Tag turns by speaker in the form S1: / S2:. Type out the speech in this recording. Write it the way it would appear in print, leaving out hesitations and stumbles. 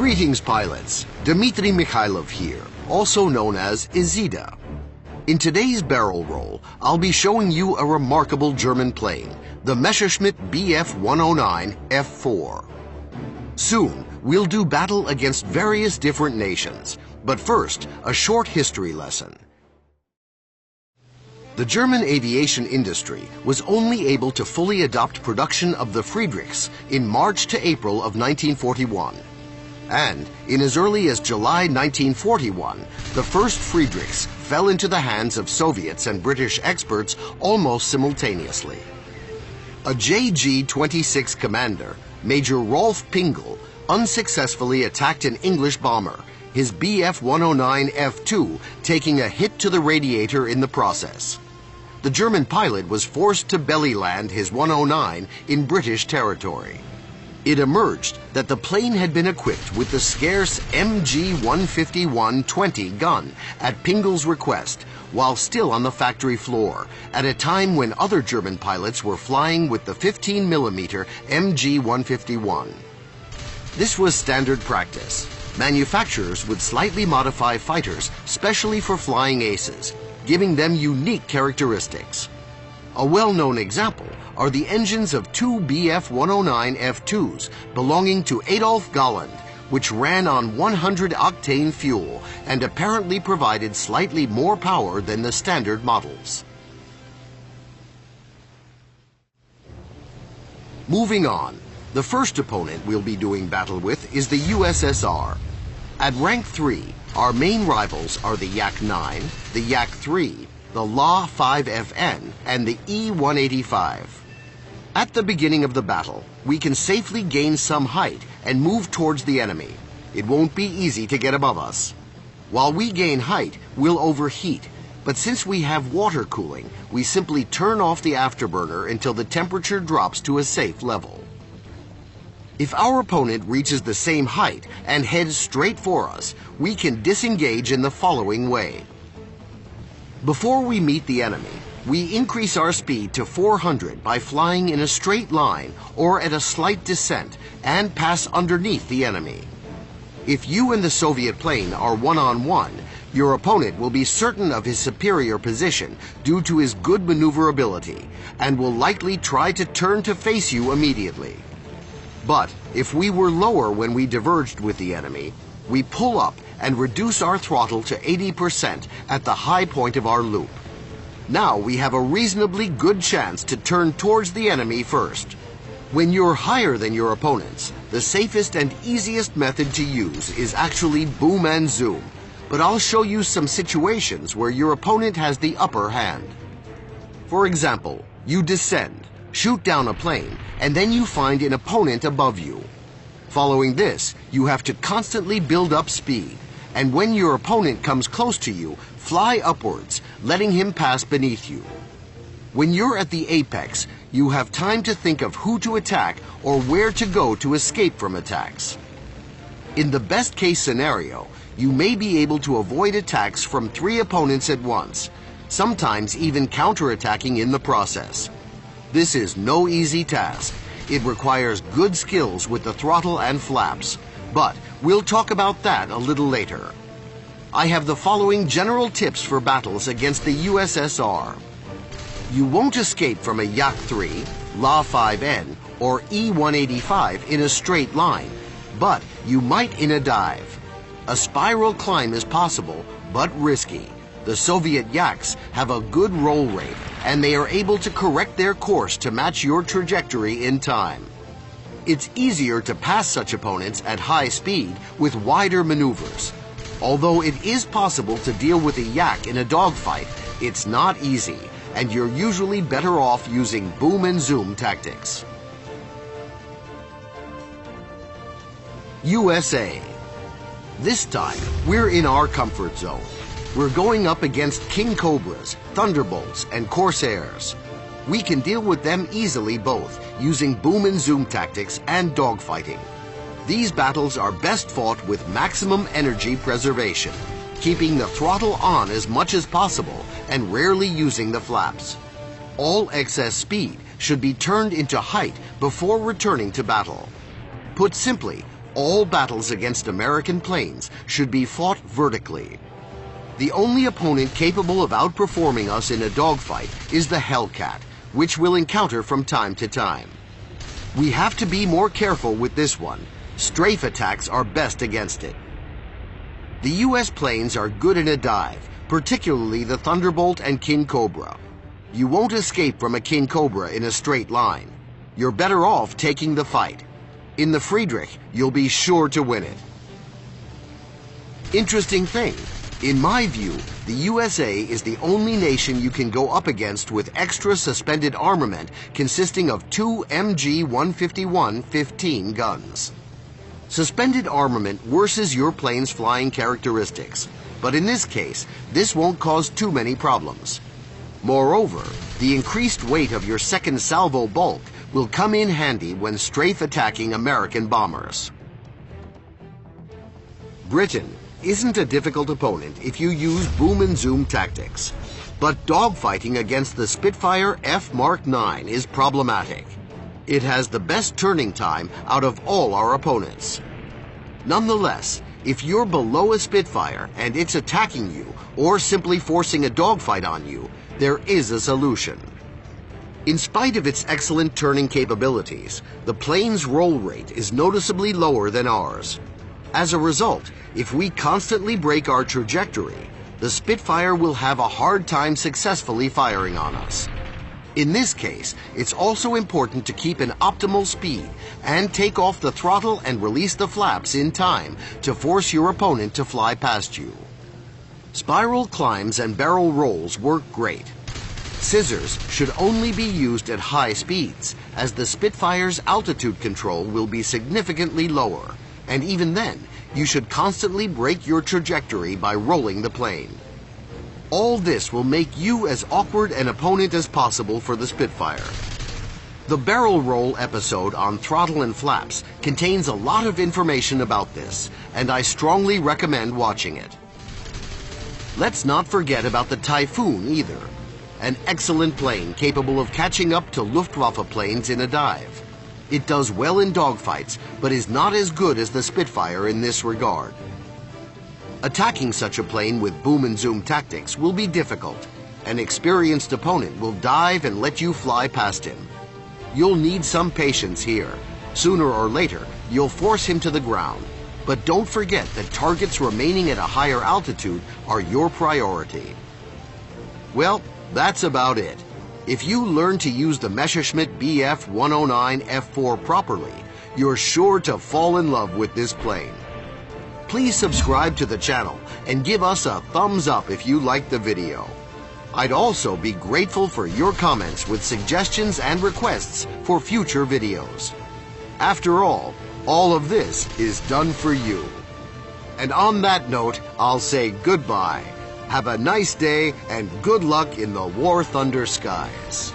S1: Greetings, pilots. Dmitry Mikhailov here, also known as Izida. In today's barrel roll, I'll be showing you a remarkable German plane, the Messerschmitt Bf-109 F4. Soon, we'll do battle against various different nations, but first, a short history lesson. The German aviation industry was only able to fully adopt production of the Friedrichs in March to April of 1941. And in as early as July 1941, the first Friedrichs fell into the hands of Soviets and British experts almost simultaneously. A JG-26 commander, Major Rolf Pingel, unsuccessfully attacked an English bomber, his Bf-109 F2 taking a hit to the radiator in the process. The German pilot was forced to belly land his 109 in British territory. It emerged that the plane had been equipped with the scarce MG-151-20 gun at Pingel's request, while still on the factory floor, at a time when other German pilots were flying with the 15mm MG-151. This was standard practice. Manufacturers would slightly modify fighters specially for flying aces, giving them unique characteristics. A well-known example are the engines of two Bf-109 F2s belonging to Adolf Galland, which ran on 100-octane fuel and apparently provided slightly more power than the standard models. Moving on, the first opponent we'll be doing battle with is the USSR. At rank 3, our main rivals are the Yak-9, the Yak-3, the La-5FN, and the E-185. At the beginning of the battle, we can safely gain some height and move towards the enemy. It won't be easy to get above us. While we gain height, we'll overheat, but since we have water cooling, we simply turn off the afterburner until the temperature drops to a safe level. If our opponent reaches the same height and heads straight for us, we can disengage in the following way. Before we meet the enemy, we increase our speed to 400 by flying in a straight line or at a slight descent and pass underneath the enemy. If you and the Soviet plane are one-on-one, your opponent will be certain of his superior position due to his good maneuverability and will likely try to turn to face you immediately. But if we were lower when we diverged with the enemy, we pull up and reduce our throttle to 80% at the high point of our loop. Now we have a reasonably good chance to turn towards the enemy first. When you're higher than your opponents, the safest and easiest method to use is actually boom and zoom, but I'll show you some situations where your opponent has the upper hand. For example, you descend, shoot down a plane, and then you find an opponent above you. Following this, you have to constantly build up speed, and when your opponent comes close to you, fly upwards, letting him pass beneath you. When you're at the apex, you have time to think of who to attack or where to go to escape from attacks. In the best case scenario, you may be able to avoid attacks from 3 opponents at once, sometimes even counterattacking in the process. This is no easy task. It requires good skills with the throttle and flaps, but we'll talk about that a little later. I have the following general tips for battles against the USSR. You won't escape from a Yak-3, La-5N, or E-185 in a straight line, but you might in a dive. A spiral climb is possible, but risky. The Soviet Yaks have a good roll rate, and they are able to correct their course to match your trajectory in time. It's easier to pass such opponents at high speed with wider maneuvers. Although it is possible to deal with a Yak in a dogfight, it's not easy, and you're usually better off using boom and zoom tactics. USA. This time, we're in our comfort zone. We're going up against King Cobras, Thunderbolts, and Corsairs. We can deal with them easily both, using boom and zoom tactics and dogfighting. These battles are best fought with maximum energy preservation, keeping the throttle on as much as possible and rarely using the flaps. All excess speed should be turned into height before returning to battle. Put simply, all battles against American planes should be fought vertically. The only opponent capable of outperforming us in a dogfight is the Hellcat, which we'll encounter from time to time. We have to be more careful with this one. Strafe attacks are best against it. The U.S. planes are good in a dive, particularly the Thunderbolt and King Cobra. You won't escape from a King Cobra in a straight line. You're better off taking the fight. In the Friedrich, you'll be sure to win it. Interesting thing, in my view, the USA is the only nation you can go up against with extra suspended armament consisting of 2 MG-151-15 guns. Suspended armament worsens your plane's flying characteristics, but in this case, this won't cause too many problems. Moreover, the increased weight of your second salvo bulk will come in handy when strafe attacking American bombers. Britain isn't a difficult opponent if you use boom and zoom tactics, but dogfighting against the Spitfire F Mark 9 is problematic. It has the best turning time out of all our opponents. Nonetheless, if you're below a Spitfire and it's attacking you or simply forcing a dogfight on you, there is a solution. In spite of its excellent turning capabilities, the plane's roll rate is noticeably lower than ours. As a result, if we constantly break our trajectory, the Spitfire will have a hard time successfully firing on us. In this case, it's also important to keep an optimal speed and take off the throttle and release the flaps in time to force your opponent to fly past you. Spiral climbs and barrel rolls work great. Scissors should only be used at high speeds, as the Spitfire's altitude control will be significantly lower, and even then, you should constantly break your trajectory by rolling the plane. All this will make you as awkward an opponent as possible for the Spitfire. The barrel roll episode on throttle and flaps contains a lot of information about this, and I strongly recommend watching it. Let's not forget about the Typhoon either, an excellent plane capable of catching up to Luftwaffe planes in a dive. It does well in dogfights, but is not as good as the Spitfire in this regard. Attacking such a plane with boom and zoom tactics will be difficult. An experienced opponent will dive and let you fly past him. You'll need some patience here. Sooner or later, you'll force him to the ground. But don't forget that targets remaining at a higher altitude are your priority. Well, that's about it. If you learn to use the Messerschmitt Bf 109 F4 properly, you're sure to fall in love with this plane. Please subscribe to the channel and give us a thumbs up if you liked the video. I'd also be grateful for your comments with suggestions and requests for future videos. After all of this is done for you. And on that note, I'll say goodbye. Have a nice day and good luck in the War Thunder skies.